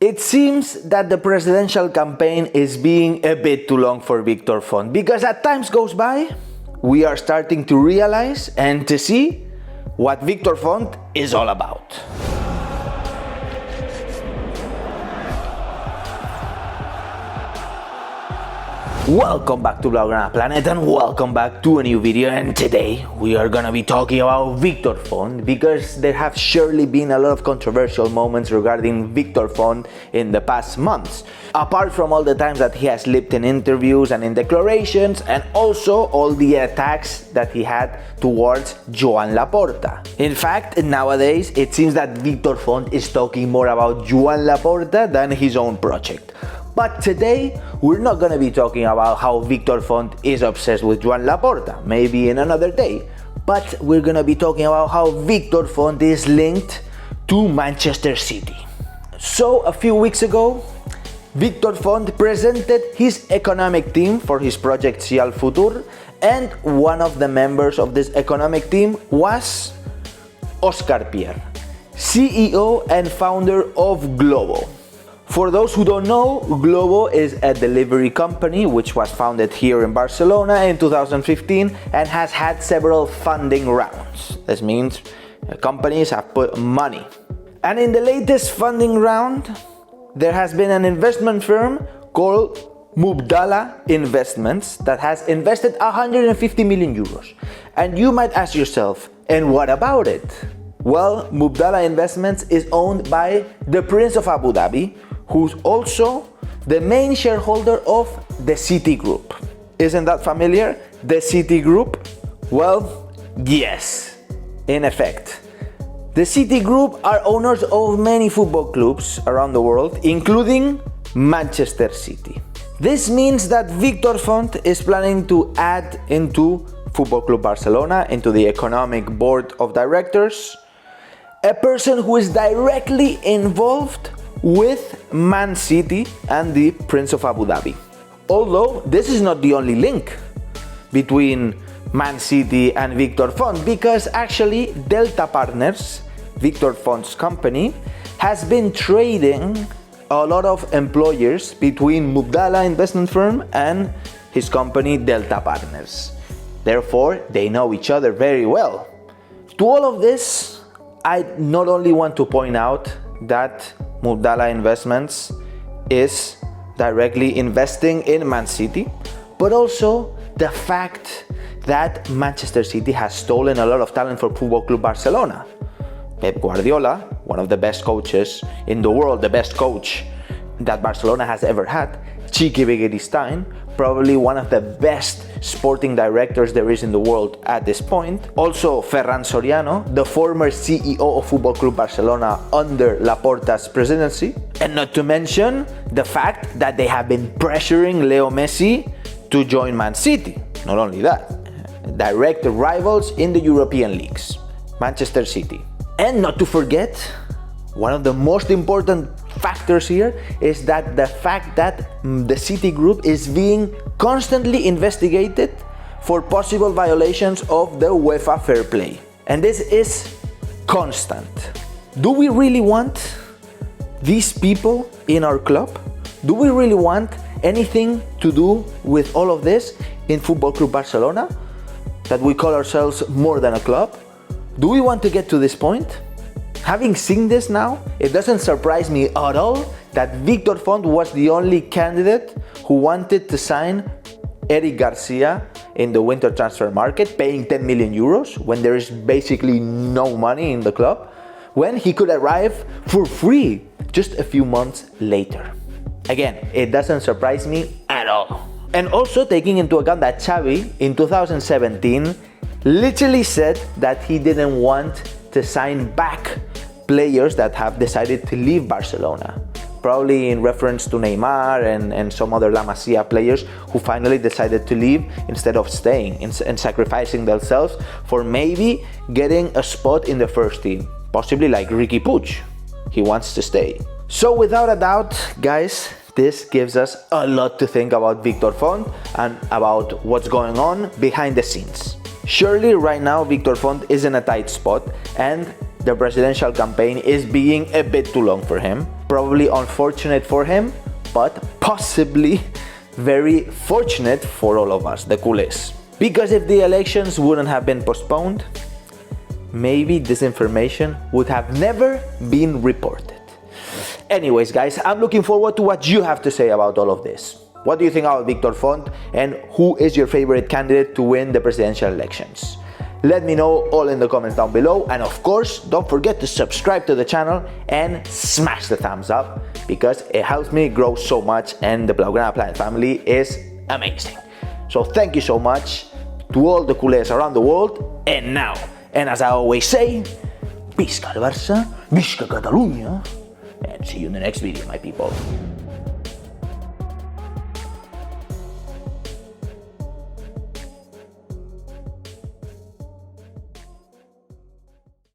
It seems that the presidential campaign is being a bit too long for Victor Font, because as time goes by, we are starting to realize and to see what Victor Font is all about. Welcome back to Blaugrana Planet and welcome back to a new video, and today we are gonna be talking about Victor Font because there have surely been a lot of controversial moments regarding Victor Font in the past months. Apart from all the times that he has slipped in interviews and in declarations, and also all the attacks that he had towards Joan Laporta. In fact, nowadays it seems that Victor Font is talking more about Joan Laporta than his own project. But today, we're not going to be talking about how Victor Font is obsessed with Joan Laporta, maybe in another day. But we're going to be talking about how Victor Font is linked to Manchester City. So, a few weeks ago, Victor Font presented his economic team for his project Cial Futur, and one of the members of this economic team was Óscar Pierre, CEO and founder of Glovo. For those who don't know, Glovo is a delivery company which was founded here in Barcelona in 2015 and has had several funding rounds. This means companies have put money. And in the latest funding round, there has been an investment firm called Mubadala Investments that has invested 150 million euros. And you might ask yourself, and what about it? Well, Mubadala Investments is owned by the Prince of Abu Dhabi, who's also the main shareholder of the City Group. Isn't that familiar? The City Group? Well, yes, in effect. The City Group are owners of many football clubs around the world, including Manchester City. This means that Victor Font is planning to add into Football Club Barcelona, into the economic board of directors, a person who is directly involved with Man City and the Prince of Abu Dhabi. Although this is not the only link between Man City and Victor Font, because actually Delta Partners, Victor Font's company, has been trading a lot of employers between Mubadala investment firm and his company Delta Partners. Therefore, they know each other very well. To all of this, I not only want to point out that Mubadala Investments is directly investing in Man City, but also the fact that Manchester City has stolen a lot of talent for Football Club Barcelona. Pep Guardiola, one of the best coaches in the world, the best coach that Barcelona has ever had, Txiki Begiristain, probably one of the best sporting directors there is in the world at this point. Also, Ferran Soriano, the former CEO of Football Club Barcelona under Laporta's presidency. And not to mention the fact that they have been pressuring Leo Messi to join Man City. Not only that, direct rivals in the European leagues, Manchester City. And not to forget, one of the most important factors here is that the fact that the City Group is being constantly investigated for possible violations of the UEFA Fair Play. And this is constant. Do we really want these people in our club? Do we really want anything to do with all of this in Football Club Barcelona? That we call ourselves more than a club? Do we want to get to this point? Having seen this now, it doesn't surprise me at all that Victor Font was the only candidate who wanted to sign Eric Garcia in the winter transfer market, paying 10 million euros when there is basically no money in the club, when he could arrive for free just a few months later. Again, it doesn't surprise me at all. And also taking into account that Xavi in 2017 literally said that he didn't want to sign back players that have decided to leave Barcelona, probably in reference to Neymar and some other La Masia players who finally decided to leave instead of staying and sacrificing themselves for maybe getting a spot in the first team, possibly like Riqui Puig. He wants to stay. So without a doubt, guys, this gives us a lot to think about Victor Font and about what's going on behind the scenes. Surely right now Victor Font is in a tight spot, and the presidential campaign is being a bit too long for him. Probably unfortunate for him, but possibly very fortunate for all of us, the culés. Because if the elections wouldn't have been postponed, maybe this information would have never been reported. Anyways, guys, I'm looking forward to what you have to say about all of this. What do you think about Victor Font, and who is your favorite candidate to win the presidential elections? Let me know all in the comments down below, and of course, don't forget to subscribe to the channel and smash the thumbs up, because it helps me grow so much and the Blaugrana Planet family is amazing. So thank you so much to all the culés around the world, and now, and as I always say, Visca el Barça, Visca Catalunya, and see you in the next video, my people.